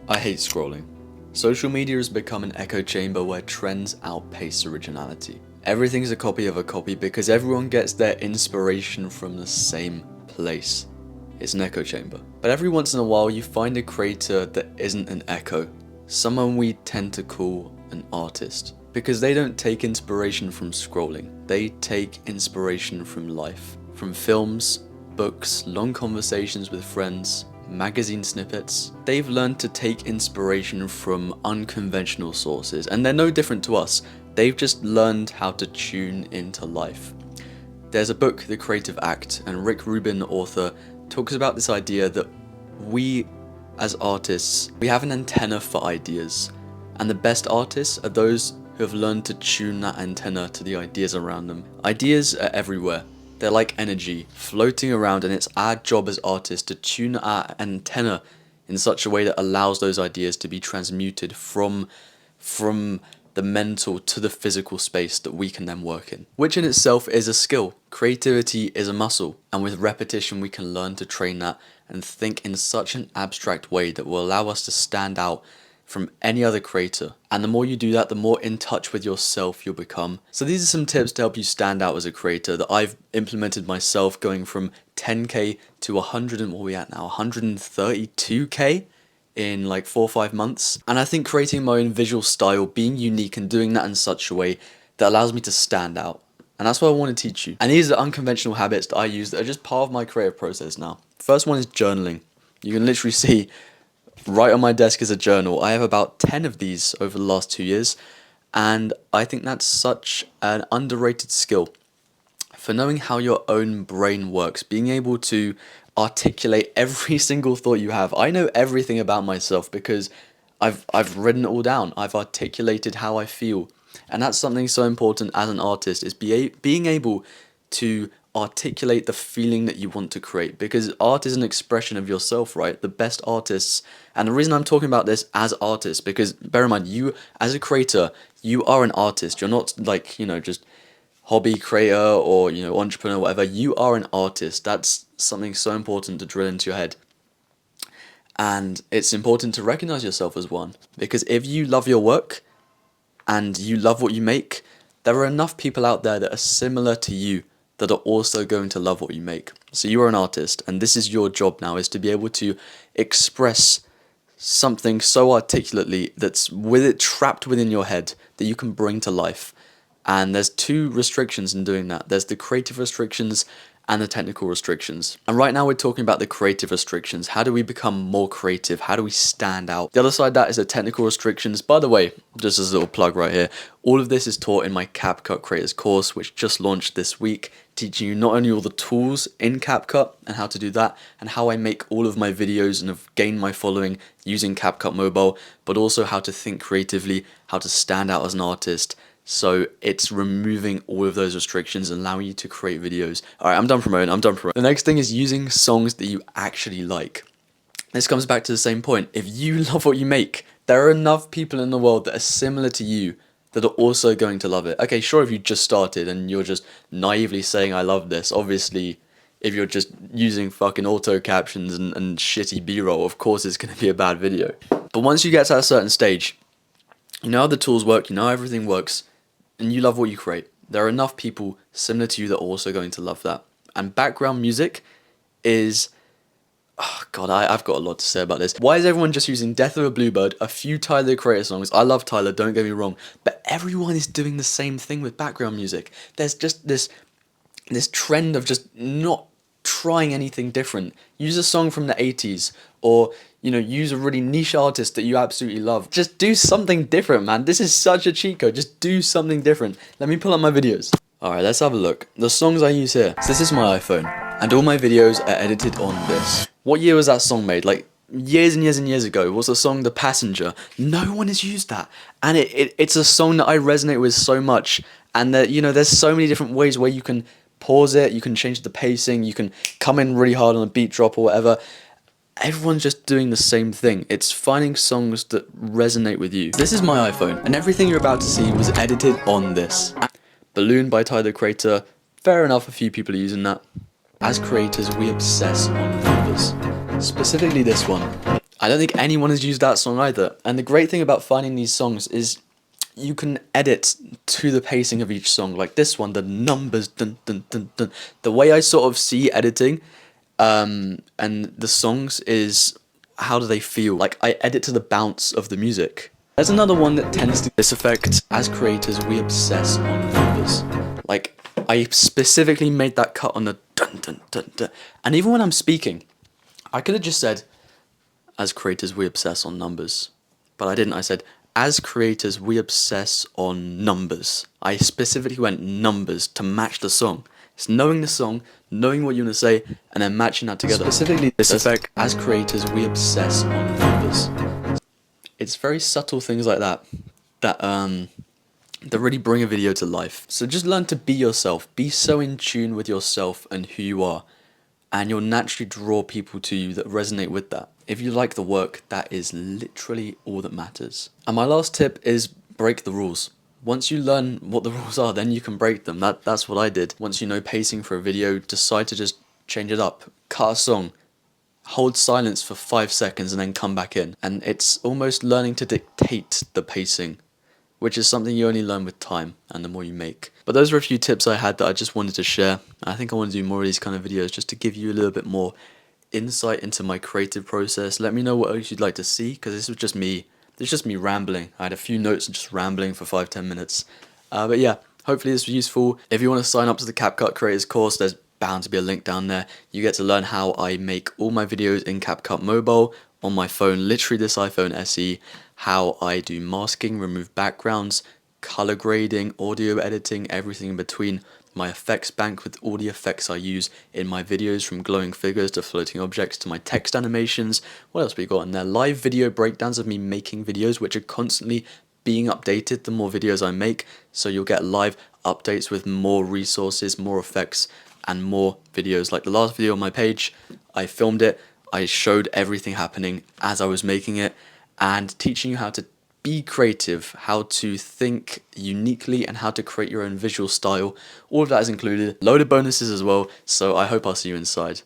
I hate scrolling. Social media has become an echo chamber where trends outpace originality. Everything's a copy of a copy because everyone gets their inspiration from the same place. It's an echo chamber. But every once in a while you find a creator that isn't an echo. Someone we tend to call an artist. Because they don't take inspiration from scrolling. They take inspiration from life. From films, books, long conversations with friends, magazine snippets. They've learned to take inspiration from unconventional sources, and they're no different to us. They've just learned how to tune into life. There's a book, The Creative Act, and Rick Rubin, the author, talks about this idea that we, as artists, we have an antenna for ideas, and the best artists are those who have learned to tune that antenna to the ideas around them. Ideas are everywhere. They're like energy floating around, and it's our job as artists to tune our antenna in such a way that allows those ideas to be transmuted from the mental to the physical space that we can then work in. Which in itself is a skill. Creativity is a muscle, and with repetition we can learn to train that and think in such an abstract way that will allow us to stand out from any other creator. And the more you do that, the more in touch with yourself you'll become. So these are some tips to help you stand out as a creator that I've implemented myself, going from 10k to 100 and what are we at now, 132k in like 4 or 5 months. And I think creating my own visual style, being unique and doing that in such a way that allows me to stand out. And that's what I want to teach you. And these are unconventional habits that I use that are just part of my creative process now. First one is journaling. You can literally see right on my desk is a journal. I have about 10 of these over the last 2 years, and I think that's such an underrated skill for knowing how your own brain works, being able to articulate every single thought you have. I know everything about myself because I've written it all down. I've articulated how I feel, and that's something so important as an artist, is being able to articulate the feeling that you want to create, because art is an expression of yourself, right? The best artists, and the reason I'm talking about this as artists, because bear in mind, you as a creator, you are an artist. You're not like, just hobby creator or, entrepreneur, whatever. You are an artist. That's something so important to drill into your head. And it's important to recognize yourself as one, because if you love your work and you love what you make, there are enough people out there that are similar to you that are also going to love what you make. So you are an artist, and this is your job now, is to be able to express something so articulately that's trapped within your head that you can bring to life. And there's 2 restrictions in doing that. There's the creative restrictions and the technical restrictions. And right now we're talking about the creative restrictions. How do we become more creative? How do we stand out? The other side of that is the technical restrictions. By the way, just as a little plug right here, all of this is taught in my Capcut Creators course, which just launched this week, teaching you not only all the tools in Capcut and how to do that, and how I make all of my videos and have gained my following using Capcut Mobile, but also how to think creatively, how to stand out as an artist. So it's removing all of those restrictions and allowing you to create videos. Alright, I'm done promoting. The next thing is using songs that you actually like. This comes back to the same point. If you love what you make, there are enough people in the world that are similar to you that are also going to love it. Okay, sure, if you just started and you're just naively saying I love this, obviously if you're just using fucking auto captions and shitty b-roll, of course it's going to be a bad video. But once you get to a certain stage, you know how the tools work, you know how everything works, and you love what you create, there are enough people similar to you that are also going to love that. And background music is, oh god, I've got a lot to say about this. Why is everyone just using Death of a Bluebird, a few Tyler the Creator songs? I love Tyler, don't get me wrong, but everyone is doing the same thing with background music. There's just this trend of just not trying anything different. Use a song from the 80s, or use a really niche artist that you absolutely love. Just do something different, man. This is such a cheat code. Just do something different. Let me pull up my videos. Alright, let's have a look. The songs I use here. So this is my iPhone, and all my videos are edited on this. What year was that song made? Like years and years and years ago. Was the song The Passenger? No one has used that, and it's a song that I resonate with so much. And that there's so many different ways where you can pause it, you can change the pacing, you can come in really hard on a beat drop or whatever. Everyone's just doing the same thing. It's finding songs that resonate with you. This is my iPhone, and everything you're about to see was edited on this. Balloon by Tyler the Creator. Fair enough, a few people are using that. As creators, we obsess on numbers. Specifically this one. I don't think anyone has used that song either. And the great thing about finding these songs is you can edit to the pacing of each song. Like this one, the numbers, dun, dun, dun, dun. The way I sort of see editing and the songs is how do they feel? Like I edit to the bounce of the music. There's another one that tends to this effect. As creators, we obsess on numbers. Like I specifically made that cut on the dun dun dun dun. And even when I'm speaking, I could have just said, as creators, we obsess on numbers. But I didn't. I said, as creators, we obsess on numbers. I specifically went numbers to match the song. It's knowing the song, knowing what you want to say, and then matching that together. Specifically this effect, as creators, we obsess on numbers. It's very subtle things like that that really bring a video to life. So just learn to be yourself. Be so in tune with yourself and who you are, and you'll naturally draw people to you that resonate with that. If you like the work, that is literally all that matters. And my last tip is break the rules. Once you learn what the rules are, then you can break them. That's what I did. Once you know pacing for a video, decide to just change it up. Cut a song, hold silence for 5 seconds and then come back in. And it's almost learning to dictate the pacing, which is something you only learn with time and the more you make. But those were a few tips I had that I just wanted to share. I think I want to do more of these kind of videos just to give you a little bit more insight into my creative process. Let me know what else you'd like to see, because this was just me. It's just me rambling. I had a few notes and just rambling for 5-10 minutes. But yeah, hopefully this was useful. If you want to sign up to the Capcut Creators course, there's bound to be a link down there. You get to learn how I make all my videos in Capcut Mobile on my phone, literally this iPhone SE, how I do masking, remove backgrounds, color grading, audio editing, everything in between, my effects bank with all the effects I use in my videos, from glowing figures to floating objects to my text animations. What else we got in there? Live video breakdowns of me making videos, which are constantly being updated the more videos I make, so you'll get live updates with more resources, more effects, and more videos. Like the last video on my page, I filmed it, I showed everything happening as I was making it, and teaching you how to be creative, how to think uniquely, and how to create your own visual style. All of that is included. Load of bonuses as well, so I hope I'll see you inside.